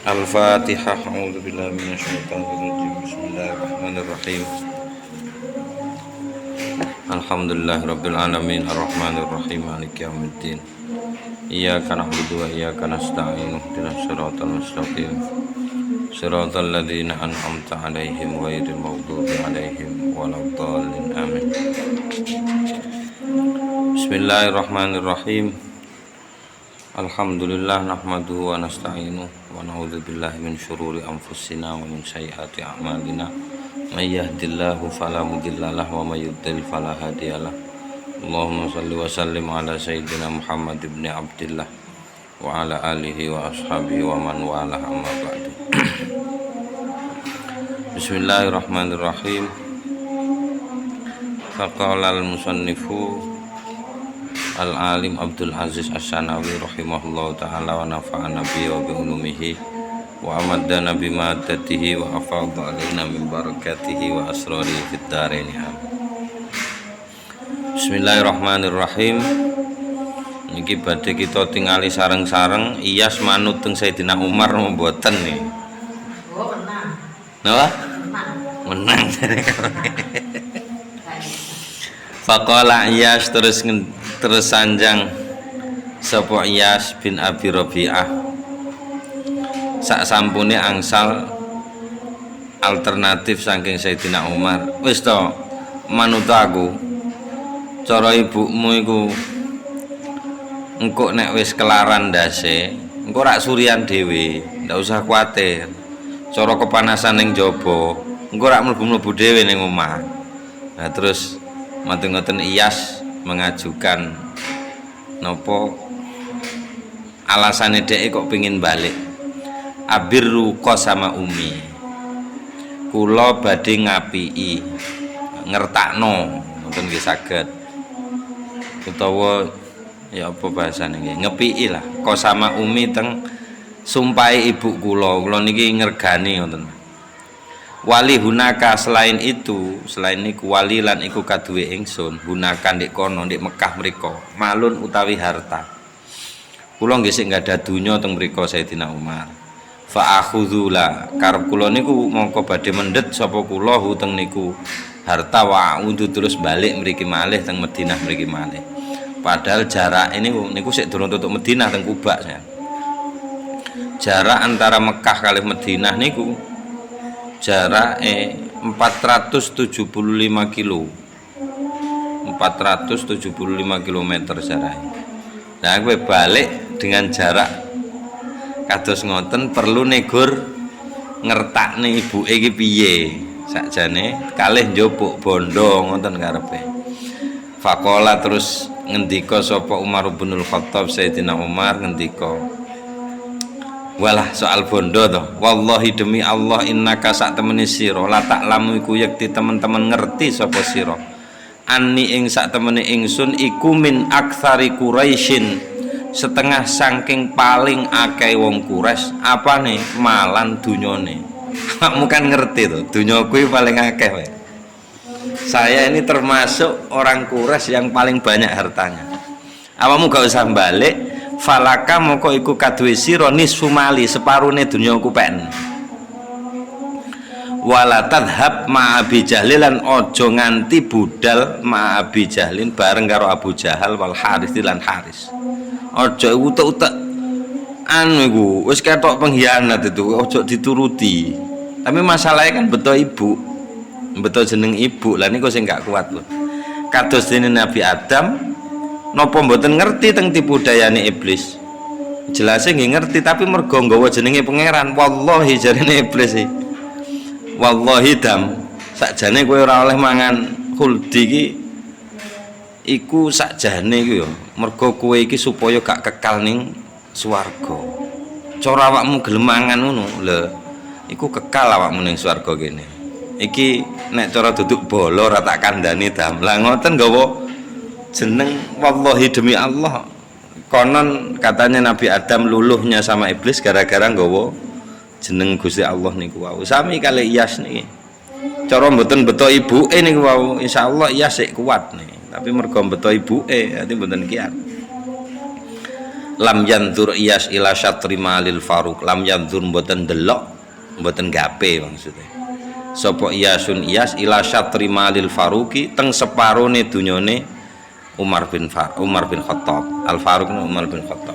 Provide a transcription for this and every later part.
Al-Fatihah. A'udzubillahi minasyaitonirrajim. Bismillahirrahmanirrahim. Alhamdulillahirabbil alamin arrahmanirrahim maliki yaumiddin. Iyyaka na'budu wa iyyaka nasta'in ihdinas siratal mustaqim. Siratal ladzina an'amta 'alaihim ghairil maghdubi 'alaihim waladdallin. Amin. Bismillahirrahmanirrahim. Alhamdulillah nahmaduhu wa nasta'inuhu wa na'udzubillahi min syururi anfusina wa min sayyiati a'malina. May yahdihillahu fala mudhillalah wa may yudhlil fala hadiyalah. Allahumma shalli wa sallim ala sayyidina Muhammad ibn Abdillah wa ala alihi wa ashabihi wa man walah, amma ba'du. Bismillahirrahmanirrahim. Faqala al-musannifu Al-Alim Abdul Aziz As-Sanawi rahimahullahu ta'ala wa nafa'ana bihi wa bi ulumihi wa amadana bi madatihi wa afadha alaina min barakatihi wa asrarihi fid dharain. Bismillahirrahmanirrahim. Niki badhe kita tingali sareng-sareng iyas manut teng Sayyidina Umar mboten nih. Oh, menang. Napa? Menang. Faqala Iyas terus sanjang sapa Iyas bin Abi Rabi'ah sak sampune angsal alternatif saking Sayyidina Umar. Wis to, manut aku. Cara ibumu iku engko nek wis kelaran ndase, engko rak surian dhewe, ndak usah kuwatir. Cara kepanasan ning jaba, engko rak mlebu-mlebu dhewe ning omah. Nah terus ngoten Iyas mengajukan nopo alasane dhek kok pengin balik. Abirru qasama umi, kula badhe ngapiki ngertakno ngoten nggih saged, utawa ya apa bahasane nggih ngepiki lah qasama umi teng sumpahe ibu kula niki ngregani ngoten. Wali hunaka, selain itu, selain niku wali lan iku kaduwe ingsun hunaka ndek kono ndek Mekah mriko malun utawi harta. Kula nggih sik gadah donya teng mriko Sayyidina Umar. Fa akhudzulah, karep kula niku mongko badhe mendhet sapa kula hu teng niku harta wa undu terus balik mriki malih teng Madinah mriki malih. Padahal jarak ini niku sik durung tutuk Madinah teng Kubah ya. Jarak antara Mekah kalih Madinah niku jarak 475 kilo 475 km jarak. Nah gue balik dengan jarak kados ngoten perlu negur ngertakne ibuke iki piye sakjane kalih njupuk bondo ngoten karepe. Faqala terus ngendika sapa Umar bin Khattab, Sayyidina Umar ngendika, walah soal bondo toh, wallahi demi Allah innaka sak temene sira la taklamu iku yakti teman-teman ngerti sapa sira anni ing sak temene ingsun iku min aktsari Quraisyin setengah saking paling akeh wong Quraisy apane malan dunyane. Kamu kan ngerti to dunya kuwi paling akeh wae. Saya ini termasuk orang Quraisy yang paling banyak hartanya. Awamu gak usah balik, falaka moko iku kaduwe sira nisfu mali separone dunyaku pen. Wala tadhab ma Abi Jahlin lan aja nganti budal ma Abi Jahlin bareng karo Abu Jahal wal Harits lan Haris. Aja utek-utek anu iku wis ketok pengkhianat itu, aja dituruti. Tapi masalahnya kan beto ibu, beto jeneng ibu lah niku sing gak kuat lho. Kados dene Nabi Adam napa mboten ngerti teng tipu dayane iblis. Jelase nggih ngerti tapi mergo nggawa jenenge pangeran. Wallahi jarene iblis iki. Wallahi dam, sakjane kowe ora oleh mangan khuldi iki iku sakjane iku ya mergo kowe iki supaya gak kekal ning swarga. Cara awakmu gelem mangan ngono lho, iku kekal awakmu ning swarga kene. Iki nek cara duduk bolo ora tak kandhani dam. Lah ngoten nggawa jeneng wallahi demi Allah. Konon katanya Nabi Adam luluhnya sama iblis gara-gara nggawa jeneng Gusti Allah niku wau. Sami kali Iyas niki. Cara mboten beto ibuke niku wau, insyaallah Iyas sik kuat nih. Tapi mergo beto ibuke ati mboten kiat. lam yandzur Iyas ila syatri malil Faruq, lam yandzur mboten delok mboten gape maksudnya sapa Iyasun Iyas ila syatri malil Faruqi teng separone dunyane Umar bin Khattab. Al Faruq Umar bin Khattab.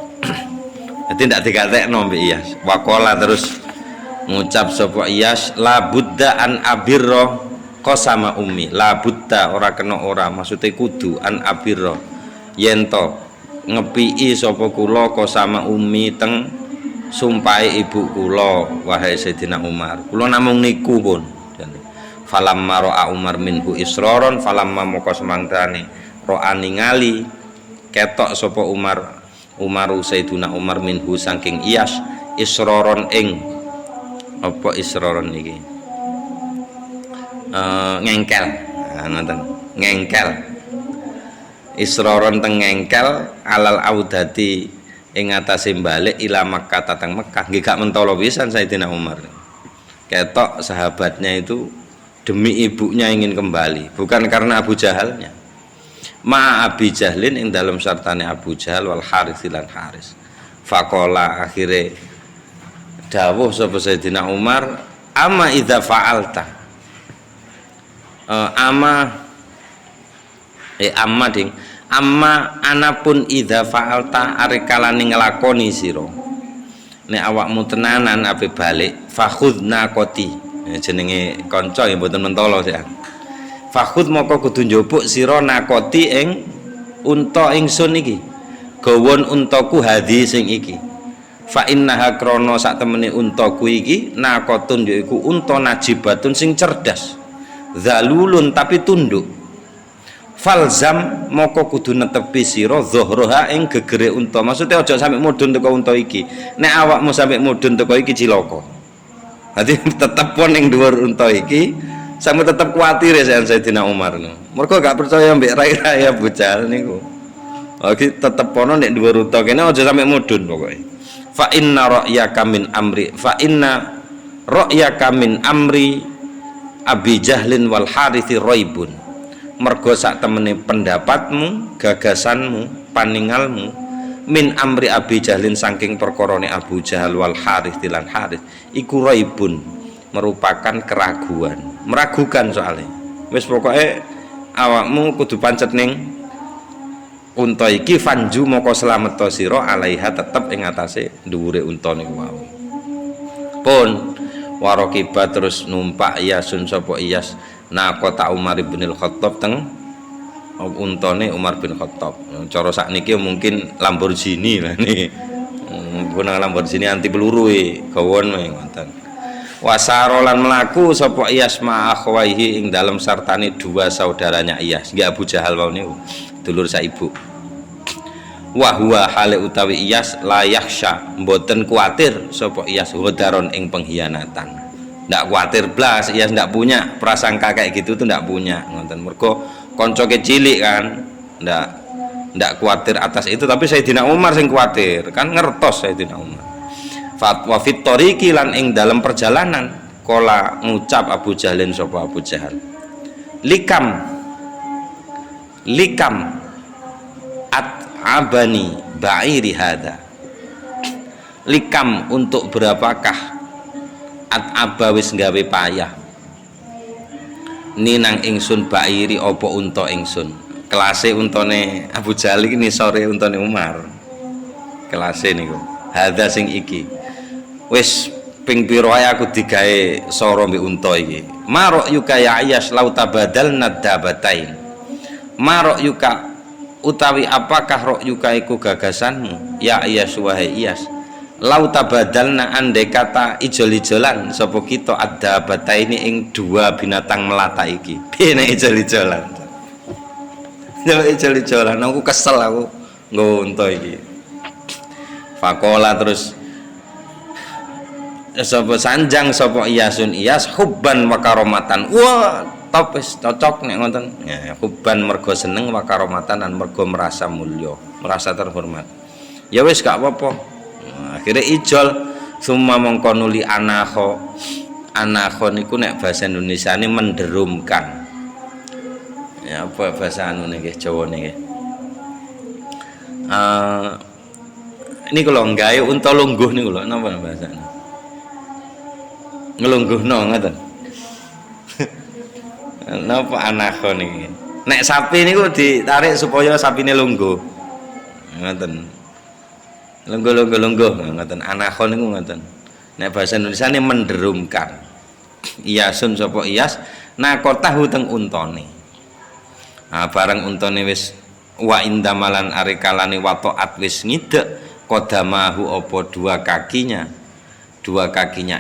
Dadi ndak dikatekno mbek Iyas. Waqala terus ngucap sapa Iyas la budda an abirra qasama ummi. La budda ora kena ora maksude kudu an abirra yen to ngepiki sapa kula qasama ummi teng sumpahe ibu kula wahai Sayyidina Umar. Kula namung niku pun. Falamma ra'a Umar minhu isroron falamma moko semangtane ra'a ningali ketok sapa Umar Sayyiduna Umar minhu saking Iyas isroron ing apa isroron iki ngengkel ngoten ngengkel isroron teng ngengkel alal audati ing atase balik ila Makkah tatang Mekah nggih gak mentolo pisan Sayyidina Umar ketok sahabatnya itu demi ibunya ingin kembali bukan karena Abu Jahalnya ma Abi Jahlin ing dalam sartane Abu Jahal wal Harits lan Haris faqala akhire dawuh sapa Sayyidina Umar ama idza fa'alta amma anapun idza fa'alta are kalane nglakoni sira nek awakmu tenanan ape balik fakhudna qoti jenenge kanca ya mboten mentolo sik. Fakhud moko kudu njupuk sira nakoti ing unta ingsun iki. Gawon untaku hadi sing iki. Fa innaha krana sak temene untaku iki nakotun yaiku unta najibatun sing cerdas. Zalulun tapi tunduk. Falzam moko kudu netepi sira dhahraha ing gegere unta. Maksudnya aja sampe mudhun teko unta iki. Nek awakmu sampe mudhun teko iki cilaka. Jadi tetap pun yang dhuwur unta iki sampe tetep kuwatir ya Sayyidina Umar. Mergo gak percaya mbek rai-rai Abu Jahal niku. Iki tetep ono nek dhuwur unta kene aja sampe mudhun pokoke. Fa inna ra'yaka min amri Abi Jahlin wal Harithi raibun. Mergo sak temene pendapatmu, gagasanmu, paningalmu min amri Abi Jahlin saking perkorone Abu Jahal wal Harits lan Harits iku raibun merupakan keraguan meragukan soalnya wis pokoke awakmu kudu pancet ning unta iki fanju moko slamet sira alaiha tetep ing atase dhuwure unta niku wae pun warokiba terus numpak Iyasun sapa Iyas naqata Umar bin Khattab teng untane Umar bin Khattab. Cara sakniki mungkin Lamborghini lah nih. Gunang Lamborghini anti peluru gawon ngoten. Wasaro lan mlaku sapa Iyas ma akhwaihi ing dalem sartane dua saudaranya Iyas. Nggih Abu Jahal wau niku, dulur saibu. Wa huwa hale utawi Iyas la yakhsha, mboten kuatir sapa Iyas hodaron ing pengkhianatan. Ndak kuatir blas, Iyas ndak punya prasangka kayak gitu tuh ndak punya ngoten. Mergo konco cilik kan ndak kuatir atas itu tapi Sayyidina Umar sing kuatir kan ngertos Sayyidina Umar fatwa fit tariqi lan ing dalam perjalanan kala ngucap Abu Jahlin sapa Abu Jahal likam at abani ba'iri hada likam untuk berapakah at abawis gawe payah ninang ingsun bairi opo unta ingsun kelase untane Abu Jahal iki sore untane Umar kelase niku hadza sing iki wis ping pira ae aku digawe sora mbek unta iki marok yuka ya Iyas lau tabadal nadabatain marok yuka utawi apakah rok yuka iku gagasanmu ya Iyas wahai Iyas lau tabadalna andai kata ijol-ijolan sapa kita ada bata ini ing dua binatang melata iki piye ijol-ijolan ya ijol-ijolan aku kesel aku nggo unta iki fakola terus sapa sanjang sapa Iyasun Iyas hubban wa karomatan wah top wis cocok nek ngoten ya hubban mergo seneng wa karomatan lan mergo merasa mulya merasa terhormat ya wis gak apa-apa akhirnya ijol summa mongko nuli anakho niku nek bahasa Indonesia ini menderumkan ya apa bahasa anu niki Jawa niki niku lho gawe unta lungguh niku lho napa bahasane? Nglungguhno ngoten. Napa anakho niki? Nek sapi niku ditarik supaya sapine lungguh. Ngoten. Lungguh ngoten. Anakho niku ngoten. Nek bahasa Indonesia ini menderumkan. Iyasun sapa iyas nakotahu teng untane. Nah, bareng untane wis wa indamalan arekalane wa taat wis ngidek qadamahu apa dua kakinya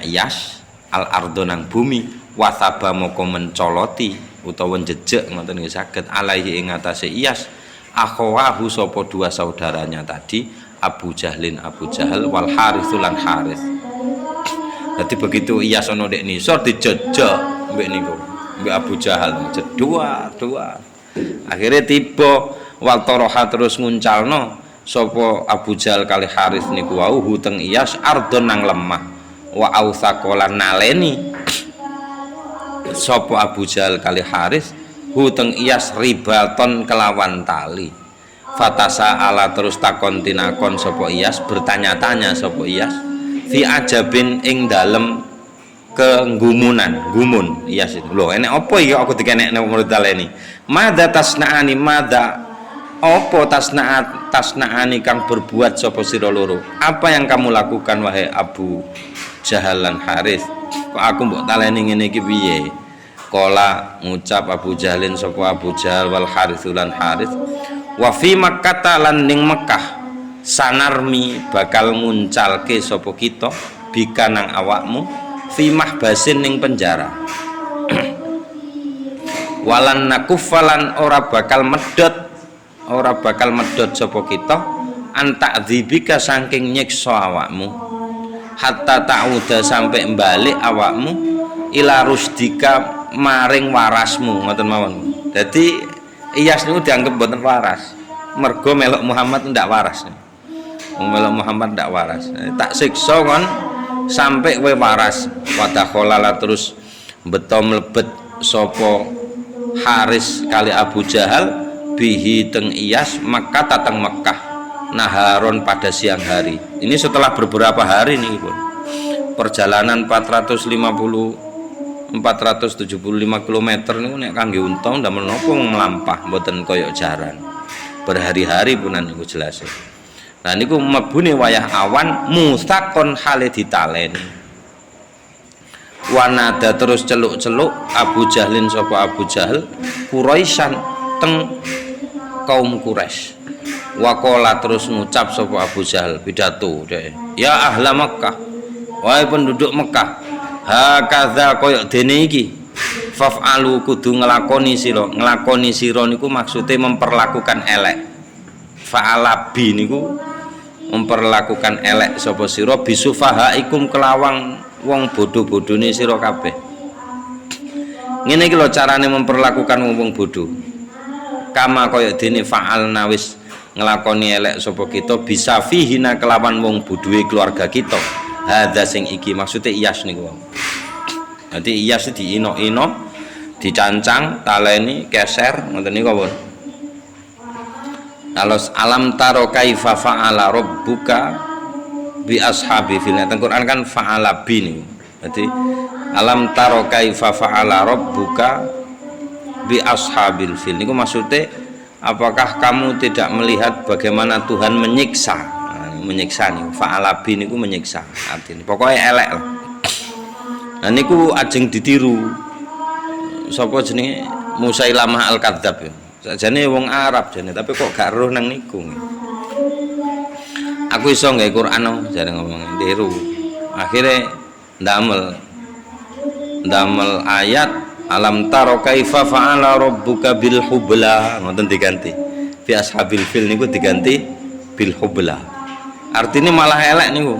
iyas al ardo nang bumi wasaba moko mencoloti utawa njejeg ngoten nggih saged alaihi ing atase iyas akhawahu sapa dua saudaranya tadi Abu Jahal wal Harits lan Harits. Jadi begitu iyas ana ndek nisor dijejeg mbek niku mbek Abu Jahal dua akhirnya tiba wal taraha terus nguncalno sapa Abu Jahal kali Harits niku wau huteng iyas ardon nang lemah wa ausakolan naleni sapa Abu Jahal kali Harits huteng iyas ribaton kelawan tali fatasa ala terus takon tinakon sapa iyas bertanya-tanya sapa iyas fi ajabin ing dalem kegumunan gumun iyas itu lho enek apa iki aku dikenekne murid taleni madza tasnaani madza apa tasnaani kang berbuat sapa sira loro apa yang kamu lakukan wahai Abu Jahal lan Harits kok aku mbok taleni ngene iki piye kala ngucap Abu Jahalin sapa Abu Jahal wal Harits lan Harits wa fi Makkah lan ning Mekah sanarmi bakal nguncalke sapa kita bika nang awakmu fi mahbasin ning penjara walan nakufalan ora bakal medhot sapa kita anta'dzibika saking nyiksa awakmu hatta ta'uda sampai balik awakmu ila rusdika maring warasmu ngoten mawon. Dadi iyas niku dianggep mboten waras mergo melok Muhammad ndak waras. Melok Muhammad ndak waras. Tak siksa kon sampai we waras. Wadakholala terus beto mlebet sapa Harits kali Abu Jahal bihi teng iyas Makkah tateng Mekah naharon pada siang hari. Ini setelah beberapa hari nih pun perjalanan 475 km niku nek kangge unta ndamel napa mlampah mboten kaya jaran berhari-hari punan niku jelas. Nah niku mebune wayah awan musakon hale ditaleni wanada terus celuk-celuk Abu Jahlin sapa Abu Jahal Quraisyan teng kaum Quraisy. Wakola terus ngucap sapa Abu Jahal pidato deh. Ya ahla Makkah, wahai penduduk Mekah, hakadza koyo dene iki. Faf'alu kudu nglakoni sira niku maksude memperlakukan elek. Fa'alabi niku memperlakukan elek sapa sira bisufahaikum kelawang wong bodho-bodhone sira kabeh. Ngene iki lho carane memperlakukan wong bodho. Kama koyo dene fa'alna wis ngelakoni elek sapa kita bisa fihina kelawan wong bodhoe keluarga kita hadza sing iki maksudnya iyas niku. Dadi iyas diino-ino dicancang taleni keser ngoten niku pun. Alos alam taro kaifa fa'ala rabbuka bi ashabi fil Quran kan fa'ala bi niku. Dadi alam taro kaifa fa'ala rabbuka bi ashabil fil niku maksudnya apakah kamu tidak melihat bagaimana Tuhan menyiksa? Nah, menyiksa nih, fa'alabi niku menyiksa. Artinya pokoknya elek lah. Nah niku ajeng ditiru. Sapa jenenge Musailamah Al-Kadzab ya. Sakjane wong Arab jane, tapi kok gak roh nang niku. Aku iso nggae Quran jare ngomong tiru. Akhire ndamel ayat alam taro kaifa fa'ala rabbuka bil hubla ngoten diganti fi ashabil fil niku diganti bil hubla artinya malah elek niku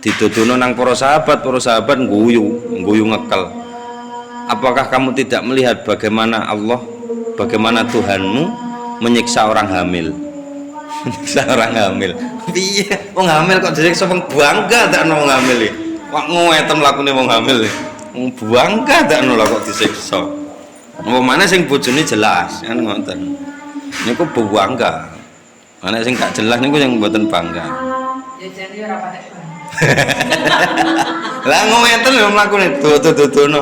dituduhno nang para sahabat guyu ngekel apakah kamu tidak melihat bagaimana Tuhanmu menyiksa orang hamil menyiksa orang hamil piye wong hamil kok disiksa wong bangga tak ono wong hamil iki kok ngoetem lakune wong hamil bangga tak nolak kok disiksa. Apa mana sing bojone jelas kan ngoten. Niku bangga. Ana sing gak jelas niku yang mboten bangga. Jajan ora patek ban. Lah ngometen lho mlakune tutu-tutuno.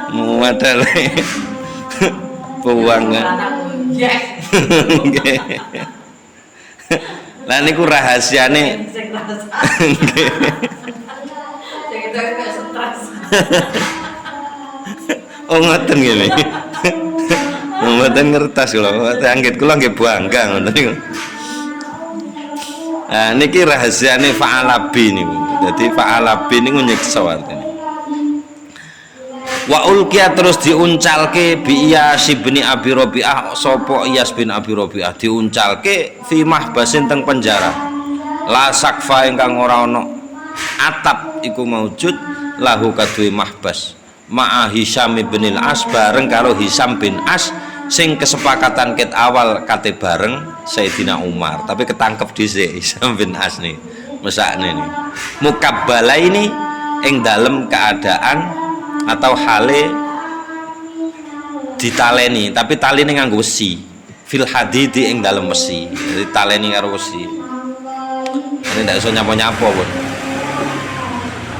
Modal. Puang. Yes. Nggih. Lah niku rahasiane. Sing rasa. Nggih. Sing itu gak stres. Oh ngoten ngene. Mboten ngertos kula. Anggit kula nggih bangga ngoten niku. Nah niki rahasiane fa'alabi niku. Dadi fa'alabi niku nyiksa artine. Wa ulqiya terus diuncalke bi Iyas bin Abi Rabi'ah sapa Iyas bin Abi Rabi'ah diuncalke fi mahbasin teng penjara. La sakfa ingkang ora ana atap iku maujud lahu kadue mahbas. Ma'a Hisham bin Al-As bareng karo Hisham bin As sing kesepakatan ket awal kate bareng Sayyidina Umar tapi ketangkep dhisik Hisham bin As nih mesakne nih mukabbala ini ing dalem keadaan atau hale ditaleni tapi taline nganggo wesi fil hadidi ing dalem wesi jadi taleni karo wesi ini ndak iso nyapa-nyapa pun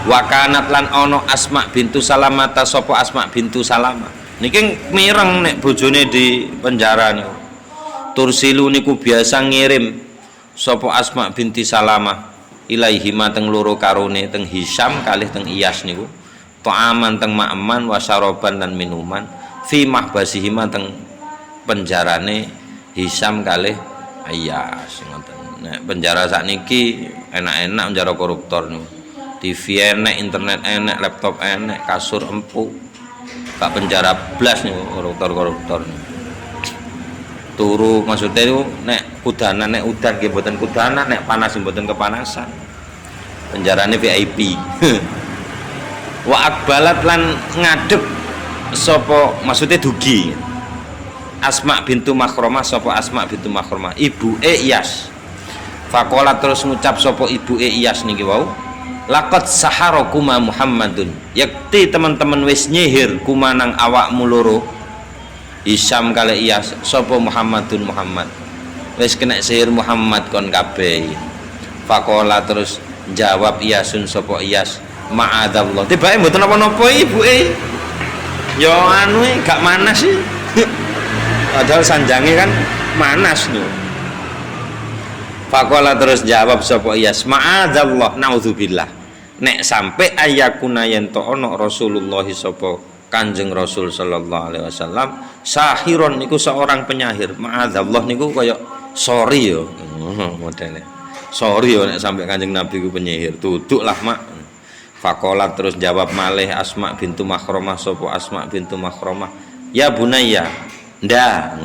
wakanat lan ono Asma bintu Salamah sapa Asma bintu Salamah niki mireng nek bojone di penjara niku tursilu niku biasa ngirim sapa Asma binti Salamah ilaihi mateng loro karone teng Hisham kalih teng Iyas niku ta'aman teng ma'aman wasaroban dan minuman fi mahbasihi teng penjarane Hisham kalih Iyas ngoten nek penjara sakniki enak-enak penjara koruptor niku TV enek, internet enek, laptop enek, kasur empuk. Gak penjara blas nih koruptor-koruptor. Turu maksudnya itu nek kudanan nek udan nggih mboten kudanan, nek panas mboten kepanasan. Penjarane VIP. Wa akbalat lan ngadep sapa maksudnya dugi. Asma bintu Makhromah sapa Asma bintu Makhromah, ibuke Iyas. Faqala terus ngucap sapa ibuke Iyas niki wau. Laqad saharakuma Muhammadun yakti teman-teman wis nyihir kumanang awakmu loro Hisham kali Iyas sapa Muhammadun Muhammad wis kena sihir Muhammad kon kabeh. Faqala terus jawab Iyasun sapa Iyas ma'adallah tibake mboten napa-napa ibuke ya anu gak manas sih padahal sanjange kan manas lho. Faqala terus jawab sapa Iyas ma'adzallah naudzubillah nek sampai ayakuna yen to ana Rasulullah sapa Kanjeng Rasul sallallahu alaihi wasallam sahiron niku seorang penyahir ma'adzallah niku kaya sorry yo modele sorry yo nek sampai Kanjeng Nabi ku penyihir duduk lah mak. Faqala terus jawab malih Asma bintu Makhromah sapa Asma bintu Makhromah ya bunayya nda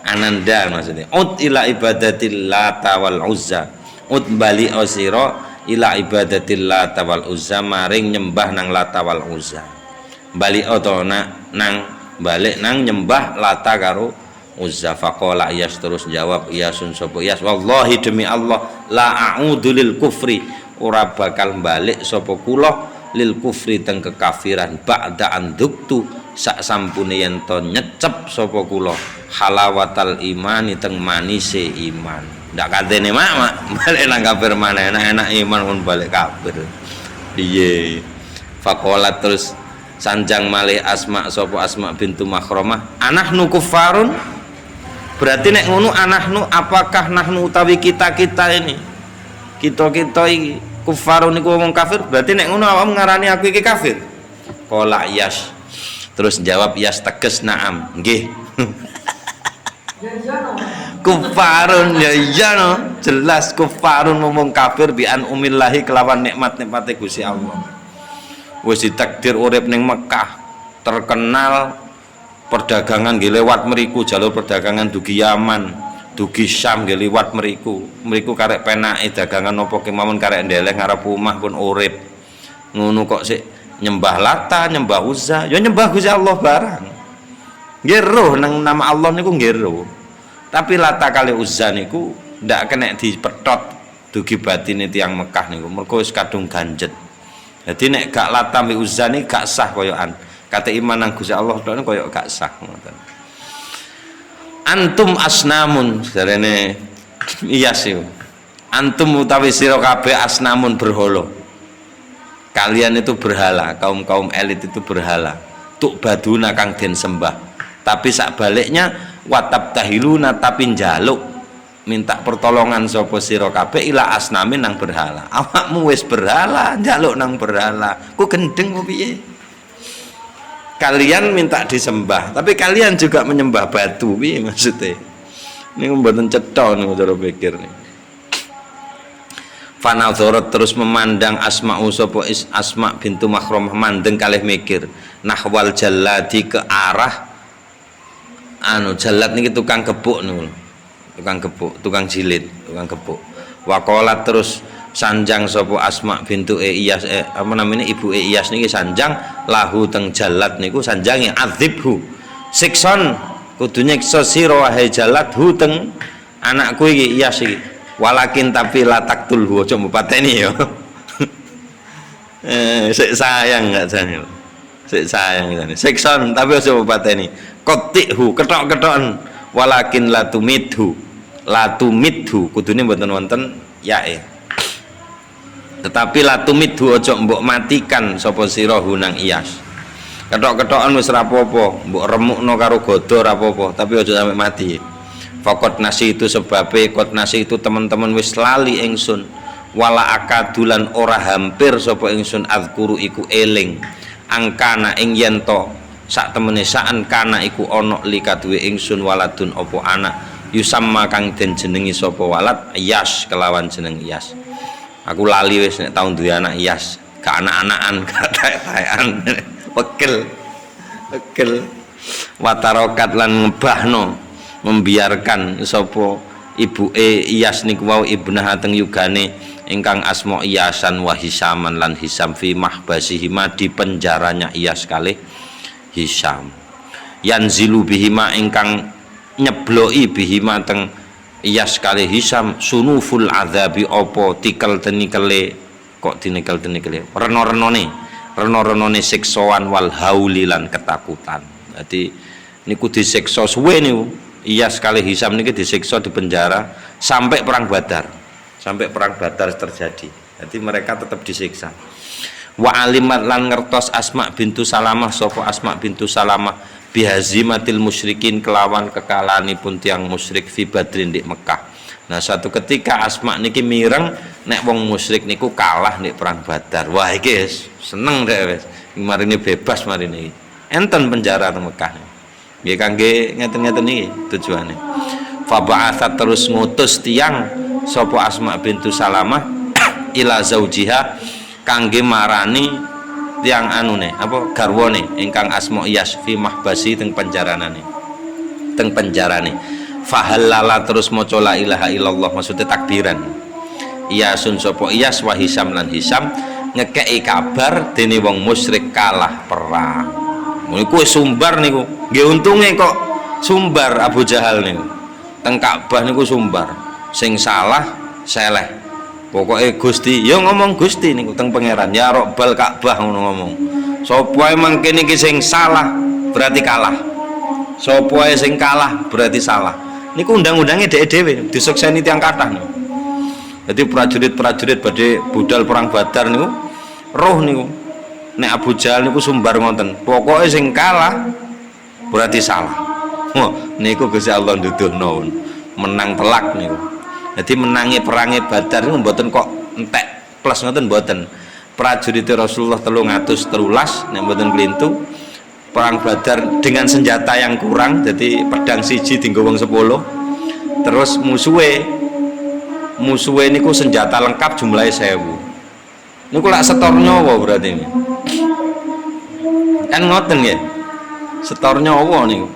ananda maksudnya ud ila ibadatil Lata wal Uzza ud bali osiro ila ibadatil Lata wal Uzza maring nyembah nang Lata wal Uzza bali oto nang balik nang nyembah Lata karo Uzza. Faqala Iyas terus jawab Iyasun sapa Iyas wallahi demi Allah la a'udzu lil kufri ora bakal balik sapa kula lil kufri teng kekafiran ba'da anduktu sak sampune yen to nyecep sapa kula halawatal imani teng manise iman ndak katene mak balik nang kafir maneh enak-enak iman pun balik kafir piye. Faqala terus sanjang malih Asma sapa Asma bintu Makhromah anahnu kufarun berarti nek ngono anahnu apakah nahnu utawi kita-kita ini kita-kita iki kufarun niku wong kafir berarti nek ngono awakmu ngarani aku iki kafir. Qala Iyas terus jawab Iyas teges na'am nggih. Kufarun ya iya no jelas kufarun ngomong kafir bi an umillahi kelawan nikmat-nikmate Gusti Allah wis ditakdir urip ning Mekah terkenal perdagangan nggih lewat mriku jalur perdagangan dugi Yaman dugi Syam nggih liwat mriku karek penake dagangan napa kemawon karek ndeleng ngarep omah pun urip ngono kok sik nyembah Lata nyembah Uzza ya nyembah Gusti Allah barang nggih roh nang nama Allah niku nggih roh tapi Lata kali Uzza niku ndak kena dipetot dugi batine tiyang Mekah niku mergo wis kadung ganjet. Jadi nek gak Lata mbek Uzza ni gak sah koyokan kata iman nang Gusti Allah tok koyo gak sah ngoten. Antum asnamun jarene Iyas iku antum utawi sira kabeh asnamun berhala. Kalian itu berhala, kaum elit itu berhala. Tuk baduna kang den sembah. Tapi sak baliknya watab tahiluna tapi njaluk minta pertolongan sapa sira kabeh ila asnamin nang berhala. Awakmu wis berhala, njaluk nang berhala. Ku gendeng apa piye? Kalian minta disembah, tapi kalian juga menyembah batu. Piye maksudnya? Ini mboten cetha niku cara pikir niku. Fanadharat terus memandang Asma'u sapa Asma bintu Makhramah mandeng kalih mikir nahwal jalladi ke arah jalad niki tukang gebuk niku. Tukang gebuk, tukang jilid, tukang gebuk. Waqalat terus sanjang sapa Asma bintu Iyas apa namanya ibu Iyas niki sanjang lahu teng jalad niku sanjange adzibhu. Sikson kudu nyiksa sira wahai jalad hu teng anakku iki Iyas iki. Walakin tapi latak tulhu aja mbapateni ya. Sik sayang gak jane. Sik sayang jane. Sikson tapi aja mbapateni. Qatihu ketok-ketoken walakin latumidhu. Latumidhu kudune mboten wonten yae. Tetapi latumidhu aja mbok matikan sapa sira hunang Iyas. Ketok-ketoken wis ora apa-apa, mbok remukno karo godho ora apa-apa, tapi aja sampe mati. Fakot nasi itu sebabnya kot nasi itu teman-teman wis lali ingsun wala akadulan ora hampir sapa ingsun azkuru iku eling angkana ing yento sak temene saan kana iku ana likaduwe ingsun waladun apa anak yusamma kang den jenengi sapa walad Iyas kelawan jeneng Iyas. Aku lali wis nek tau duwe anak Iyas gak anak-anakan gak taek-taekan wekil watarokat lan ngebahno membiarkan sapa ibuke Iyas niku wau ibnah teng yugane ingkang asma Iyasan wa Hisaman lan Hisam fi mahbasihima di penjaranya Iyas kalih Hisam yanzilu bihima ingkang nyebloki bihima teng Iyas kalih Hisam sunuful adzabi apa tikel-tenikele kok tinikel-tenikele reno-renone siksoan wal hauli lan ketakutan. Dadi niku disiksa suwe niku Iyas kali Hisam niki disiksa di penjara sampai perang Badar. Sampai perang Badar terjadi. Jadi mereka tetap disiksa. Wa alimat lan ngertos Asma bintu Salamah sapa Asma bintu Salamah bihazimatil musyrikin kelawan kekalanipun tiang musyrik fi Badrin di Mekah. Nah, suatu ketika Asma niki mireng nek wong musyrik niku kalah di perang Badar. Wah, iki seneng deh wis. Marine bebas marine iki. Enten penjara di Mekah. Nggih kangge ngeten-ngeten iki tujuane. Fa ba'atsat terus ngutus tiang sapa Asma bintu Salamah ila zaujiha kangge marani tiang anune apa garwane ingkang asma Iyas fi mahbasi teng penjarane. Teng penjarane. Fa halala terus maca la ilaha illallah maksudnya takbiran. Iyasun sapa Iyas wa Hisam lan Hisam ngekeki kabar dene wong musyrik kalah perang. Niku sumbar niku. Nggih untunge kok sumbar Abu Jahal niku. Teng Ka'bah niku sumbar. Sing salah seleh. Pokoke Gusti, ya ngomong Gusti niku teng pangeran. Ya Rabbal Ka'bah ngono ngomong. Sapa emang kene iki sing salah berarti kalah. Sapa sing kalah berarti salah. Niku undang-undange dhewe-dhewe disukseni tiyang kathah niku. Jadi prajurit-prajurit badhe budal perang Badar niku roh niku. Nek Abu Jahal niku sumbar ngoten, pokoke sing kalah berarti salah. Oh, niku Gusti Allah nduduhno menang telak niku. Jadi menangi perangi Badar niku mboten kok entek plus ngoten mboten. Prajurit Rasulullah 313 nek mboten klintu. Perang Badar dengan senjata yang kurang, jadi pedang siji dienggo wong 10. Terus musuhe niku senjata lengkap jumlahe 1000. Niku lak setor nyawa berarti ini. Kan ngoten ya. Setor nyawa niku.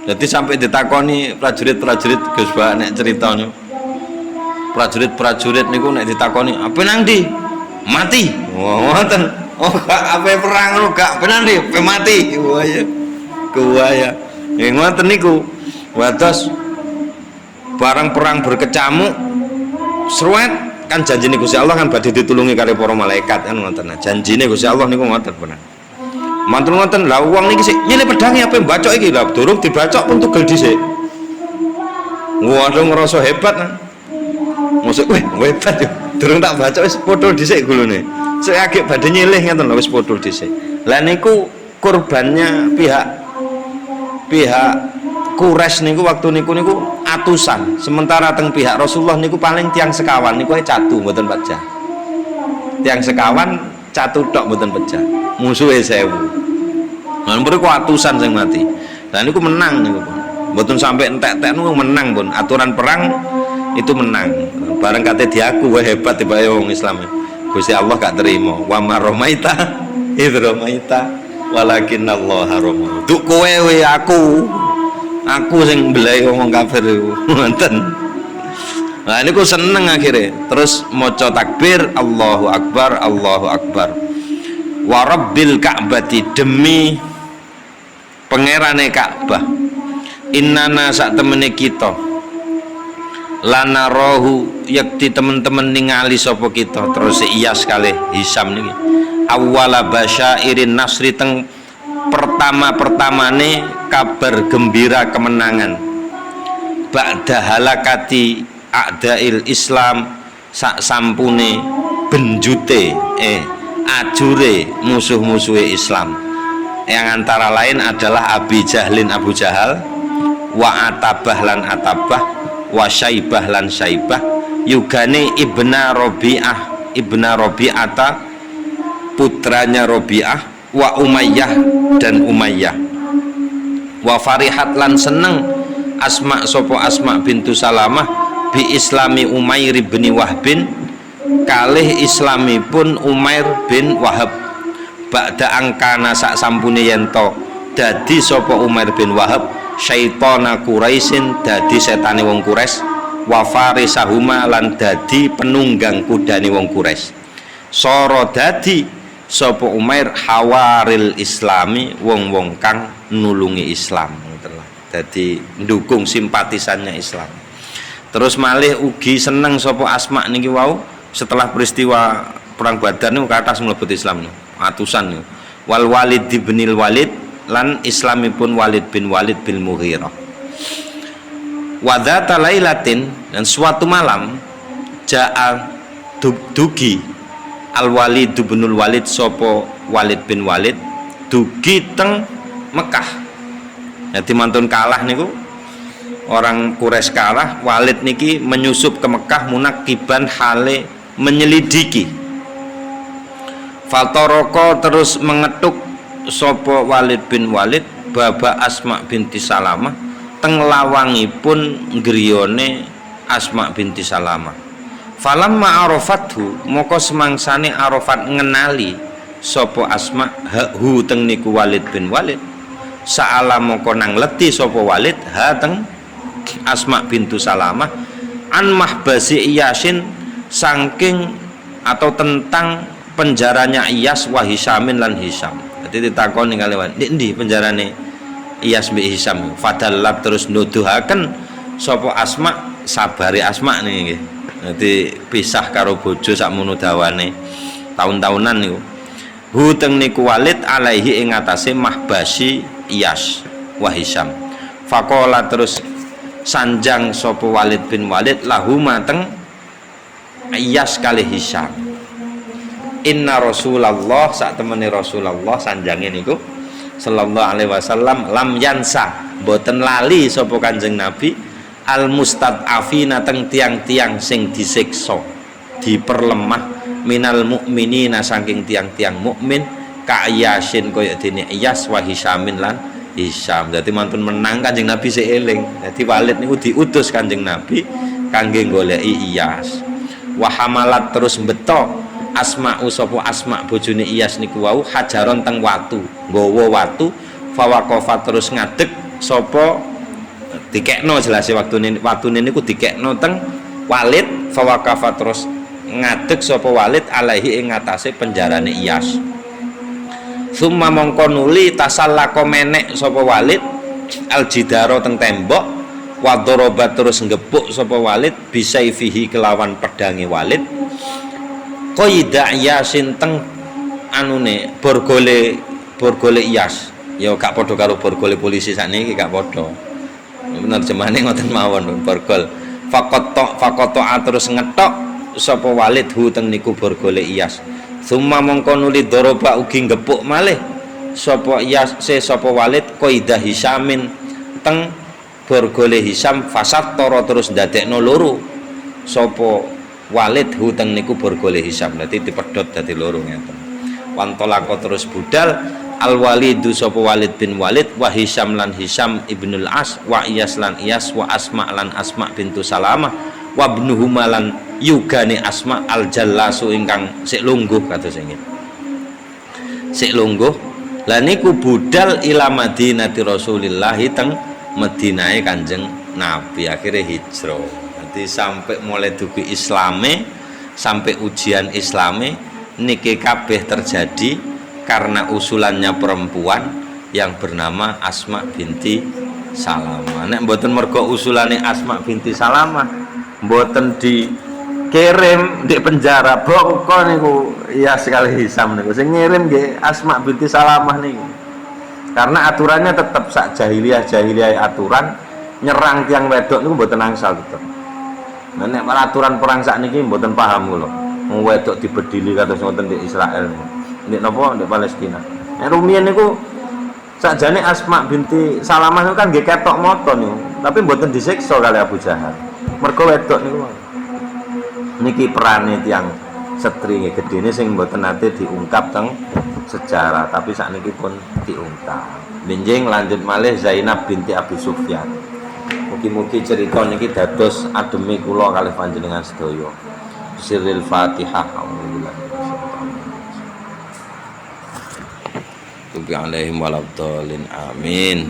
Jadi sampai ditakoni prajurit-prajurit Gus Ba nek cerita niku. Prajurit-prajurit niku nek ditakoni, "Apa nang ndi?" "Mati." Wah, ngoten. Oh, apa perang ngono gak benar ndi, mati. Wah ya. Kuwaya. Ya ngoten niku. Wados barang perang berkecamuk sruwet kan janjine Gusti Allah kan badhe ditulungi kali para malaikat kan ngoten. Janjine Gusti Allah niku ngoten bener. Mantul ngoten lah wong niki sik nyilih pedange apa mbacok iki lha durung dibacok pun tugel dhisik. Waduh ngerasa hebat kan. Masuk hebat yo. Durung tak baca wis potol dhisik gulune. Sik agek badhe nyilih ngoten lho wis potol dhisik. Lah niku kurbannya pihak Quraisy niku waktu niku atusan. Sementara teng pihak Rasulullah niku paling tiang sekawan niku ae catu mboten pecah. Tiang sekawan catu tok mboten pecah. Musuhe 1000. Lan mriku atusan sing mati. Lah niku menang niku. Mboten sampai entek-entek niku menang pun. Aturan perang itu menang. Bareng kate diaku wae hebat tibake wong Islam. Gusti Allah gak terima. Wa maromaita idromaita walakinallaha rama. Duk kowe we aku sing mbelahi wong kafir ngoten. Nah niku seneng akhirnya. Terus maca takbir Allahu Akbar Allahu Akbar. Wa rabbil Ka'bati demi pangerane Ka'bah. Innana sak temene kita lana rohu yakti temen-temen ningali sapa kita. Terus Iyas kalih Hisam niki awwala basyairin nasri teng pertama-pertamane kabar gembira kemenangan ba'da halakati a'dail Islam sak sampune benjute ajure musuh-musuhe Islam yang antara lain adalah Abu Jahal wa Atabah lan Atabah wa Syaibah lan Syaibah yugane ibna Robi'ata putranya Robi'ah wa Umayyah dan Umayyah wa farihat lan seneng Asma sopo Asma bintu Salamah bi islami Umair bin Wahbin kalih islami pun Umair bin Wahab ba'da angkana sak sampune yento dadi sopo Umair bin Wahab syaitana Quraisyin dadi setane wong Quraisy wa farisahuma lan dadi penunggang kudane wong Quraisy soro dadi sapa Umair hawaril Islami wong-wong kang nulungi Islam dadi ndukung simpatisannya Islam. Terus malih ugi seneng sapa Asma niki wau setelah peristiwa perang Badar niku kathah mlebet Islam atusan niku wal Walid binil Walid lan islamipun Walid bin Walid bil Mughirah wa dzata lailatin dan suatu malam ja'a dugi Al-Walid binul Walid sopo Walid bin Walid dugi teng Mekah. Jadi mantun kalah niku orang Quraisy kalah, Walid niki menyusup ke Mekah munakiban hale menyelidiki. Faltoroko terus mengetuk sopo Walid bin Walid baba Asma binti Salamah teng lawangipun griyane Asma binti Salamah. Falamma arafathu moko semangsane Arafat ngenali sapa Asma hu teng niku Walid bin Walid saala moko nang leti sapa Walid ha teng Asma bintu Salamah an mahbasi Iyasin saking atau tentang penjaranya Iyas wa Hisamin lan Hisam. Dadi ditakoni kaliwan ndi penjarane Iyas bi Hisam fadallab terus nuduhaken sapa Asma sabari Asma niki. Jadi pisah karo bojo sakmono dawane tahun-tahunan niku. Hu teng niku Walid alaihi ing atase mahbasi Iyas wa Hisam. Faqala terus sanjang sapa Walid bin Walid lahuma teng Iyas kali Hisam. Inna Rasulullah sak temene Rasulullah sanjange niku sallallahu alaihi wasallam lam yansa boten lali sapa Kanjeng Nabi al mustad'afina teng tiang-tiang sing disiksa diperlemah minal mukminina saking tiang-tiang mukmin ka Iyasin kaya dene Iyas wa Hisamin lan Hisam. Dadi mantun menang Kanjeng Nabi sik eling. Dadi Walid niku diutus Kanjeng Nabi kangge goleki Iyas. Wa hamalat terus beto Asma sapa Asma bojone Iyas niku wau hajaron teng watu, nggawa watu fawaqafa terus ngadeg sapa dikekno jelas waktune niku dikekno teng Walid fawaqafa terus ngadeg sapa Walid alaihi ing ngatasé penjarane Iyas. Summa mongko nuli tasallaqo menek sapa Walid aljidaro teng tembok wa doroba terus ngepuk sapa Walid bisaifihi kelawan pedange Walid qaida Iyasin teng anune borgole Iyas. Ya gak padha karo borgole polisi sakniki gak padha. Penerjemahane ngoten mawon borgol Faqata terus ngetok sapa Walid hu teng niku borgole Iyas. Summa mongko nuli doroba ugi ngepuk malih sapa Iyas sapa Walid qaidah Hisamin teng borgole Hisam fasat toro terus ndadekno loro sapa Walid hu teng niku borgole Hisam. Dadi dipedhot dadi loro ngeten. Wantolako terus budal al Walidu sapa Walid bin Walid wa Hisam lan Hisam ibnul As wa Iyas lan Iyas wa Asma lan Asma bintu Salamah wa ibnuhuma lan yugane Asma al Jallasu ingkang sik lungguh kados ingin sik lungguh. Lah niku budal ila Madinati Rasulillah teng Madinahe Kanjeng Nabi, akhirnya hijrah. Jadi sampai mulai dugi Islame sampai ujian Islame niki kabeh terjadi karena usulannya perempuan yang bernama Asma binti Salamah. Nek mboten mergo usulane Asma binti Salamah, mboten dikirim di penjara bongko niku ya sekali Hisam niku. Sing ngirim nggih Asma binti Salamah niku. Karena aturannya tetap sak jahiliyah aturan nyerang tiang wedok niku mboten angsal tetep. Nah nek aturan perang sakniki mboten paham kula. Wong wedok dibedili kados ngoten di Israel. Nek napa di Palestina. Nek rumiyin niku sakjane Asma binti Salamah niku kan nggih ketok mata niku, tapi mboten disiksa kali Abu Jahal. Mergo wedok niku. Niki perane tiyang setri nggih gedene sing mboten nate diungkap teng sejarah, tapi sakniki pun diungkap. Benjing lanjut malih Zainab binti Abi Sufyan. Mugi-mugi cerita niki dados ademi kula kalih panjenengan sedaya. Sirril Fatihah. Tubi alaihim waladhdallin. Amin.